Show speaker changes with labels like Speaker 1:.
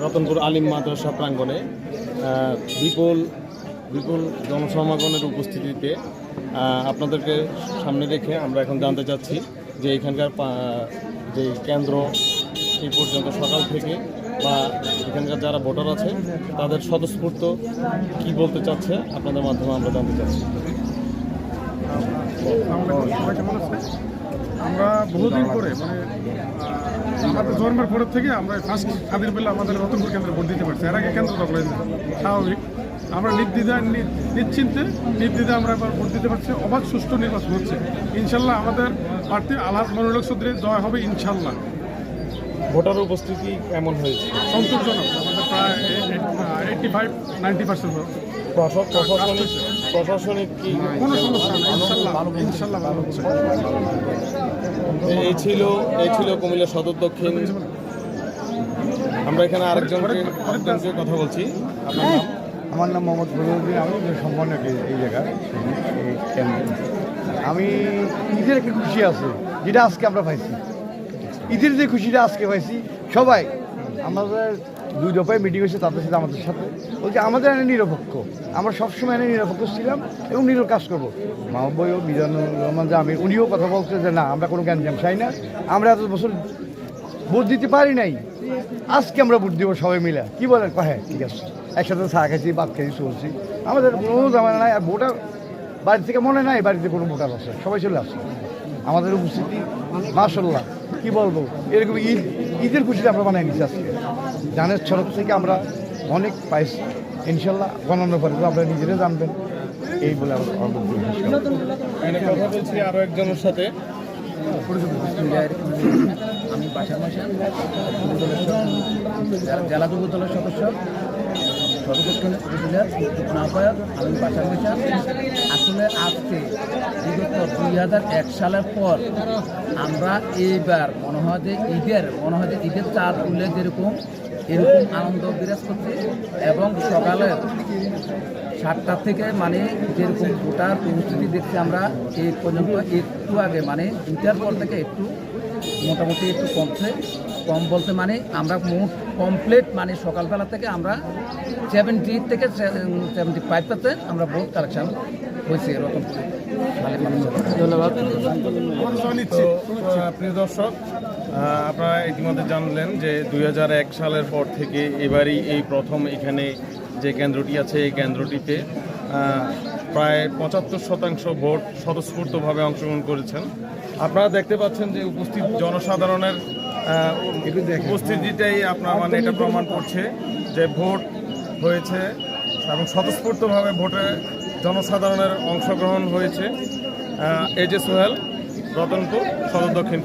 Speaker 1: রতনপুর আলিম মাদ্রাসা প্রাঙ্গণে বিপুল বিপুল জনসমাগমের উপস্থিতিতে আপনাদেরকে সামনে রেখে আমরা এখন জানতে চাচ্ছি যে এখানকার যে কেন্দ্র এই পর্যন্ত সকাল থেকে বা এখানকার যারা ভোটার আছে তাদের স্বতঃস্ফূর্ত কি বলতে চাচ্ছে আপনাদের মাধ্যমে আমরা জানতে চাচ্ছি।
Speaker 2: আমরা বহুদিন পরে আমাদের জন্মের পরের থেকে আমরা ফার্স্ট স্বাধীন পেলে আমাদের রতনপুর কেন্দ্রে ভোট দিতে পারছি। এর আগে কেন্দ্র দখল হয়েছে, স্বাভাবিক। আমরা নির্দ্বিধায় আমরা এবার ভোট দিতে পারছি। অবাধ সুষ্ঠু নির্বাচন হচ্ছে ইনশাল্লাহ। আমাদের প্রার্থী আলহাজ মনিরুল হক চৌধুরীর জয় হবে ইনশাল্লাহ।
Speaker 1: ভোটার উপস্থিতি কেমন হয়েছে?
Speaker 2: সন্তোষজনক। আমাদের প্রায় 85-90%
Speaker 1: প্রশাসনিক কি
Speaker 2: কোনো সমস্যা নেই ইনশাল্লাহ ভালো হচ্ছে।
Speaker 1: এই ছিল কুমিল্লা সদর দক্ষিণ। আমরা এখানে আরেকজনকে কথা বলছি। আপনার নাম?
Speaker 3: আমার নাম মোহাম্মদ ফজলুদ্দিন। আমি সম্মানক এই জায়গায় এই কেন্দ্রে। আমি ঈদের একটা খুশি আছে যেটা আজকে আমরা পাইছি। ঈদের যে খুশিটা আজকে পাইছি সবাই, আমাদের দুই দফায় মিটিং হয়েছে তাদের সাথে আমাদের সাথে, বলছে আমাদের এনে নিরপেক্ষ। আমরা সবসময় এনে নিরপেক্ষ ছিলাম এবং নিরপ কাজ করবো। মাহবুব মিজানুর রহমান যে আমি উনিও কথা বলছে যে না, আমরা কোনো গ্যাঞ্জাম চাই না। আমরা এত বছর ভোট দিতে পারি নাই, আজকে আমরা ভোট দিব সবাই মিলে। কি বলেন? হ্যাঁ ঠিক আছে, একসাথে চা খাইছি, ভাত খাইছি, চলছি। আমাদের কোনো জামানা নাই। আর ভোটার বাড়ি থেকে মনে নাই বাড়িতে কোনো ভোটার আছে, সবাই চলে আসছে। আমাদের উপস্থিতি মাশাআল্লাহ কি বলবো, এরকম ঈদের খুশিতে আমরা বানাই নিচ্ছি আজকে। জানের ছড়ক থেকে আমরা অনেক পাইছি ইনশাল্লাহ। গণনা করে আপনারা নিজেরা জানবেন এই বলে
Speaker 1: কথা বলছি আরও একজনের সাথে।
Speaker 4: আমি বাসার মাসান জেলা যুব দলের সদস্য, সর্বদক্ষিণ উপজেলার আহ্বায়ক। আমি বাসার মাসান। আসলে আজকে বিগত 2001 সালের পর আমরা এইবার মনে হয় যে ঈদের চাঁদ উঠলে এরকম আনন্দ বিরাজ করছে। এবং সকালে 7টা থেকে যেরকম ভোটার উপস্থিতি দেখছি আমরা এই পর্যন্ত, একটু আগে দুটার পর থেকে একটু মোটামুটি একটু কম বলতে আমরা মোট কমপ্লিট সকালবেলা থেকে আমরা 70 থেকে 75% আমরা ভোট কালেকশন হয়েছে রতনপুরে।
Speaker 1: ধন্যবাদ। প্রিয় দর্শক, আপনারা ইতিমধ্যে জানলেন যে 2001 সালের পর থেকে এবারই এই প্রথম এখানে যে কেন্দ্রটি আছে এই কেন্দ্রটিতে প্রায় 75% ভোট স্বতঃস্ফূর্তভাবে অংশগ্রহণ করেছেন। আপনারা দেখতে পাচ্ছেন যে উপস্থিত জনসাধারণের উপস্থিতিটাই আপনার এটা প্রমাণ করছে যে ভোট হয়েছে এবং স্বতঃস্ফূর্তভাবে ভোটে জনসাধারণের অংশগ্রহণ হয়েছে। এই যে সোহেল, রতনপুর সদর দক্ষিণ।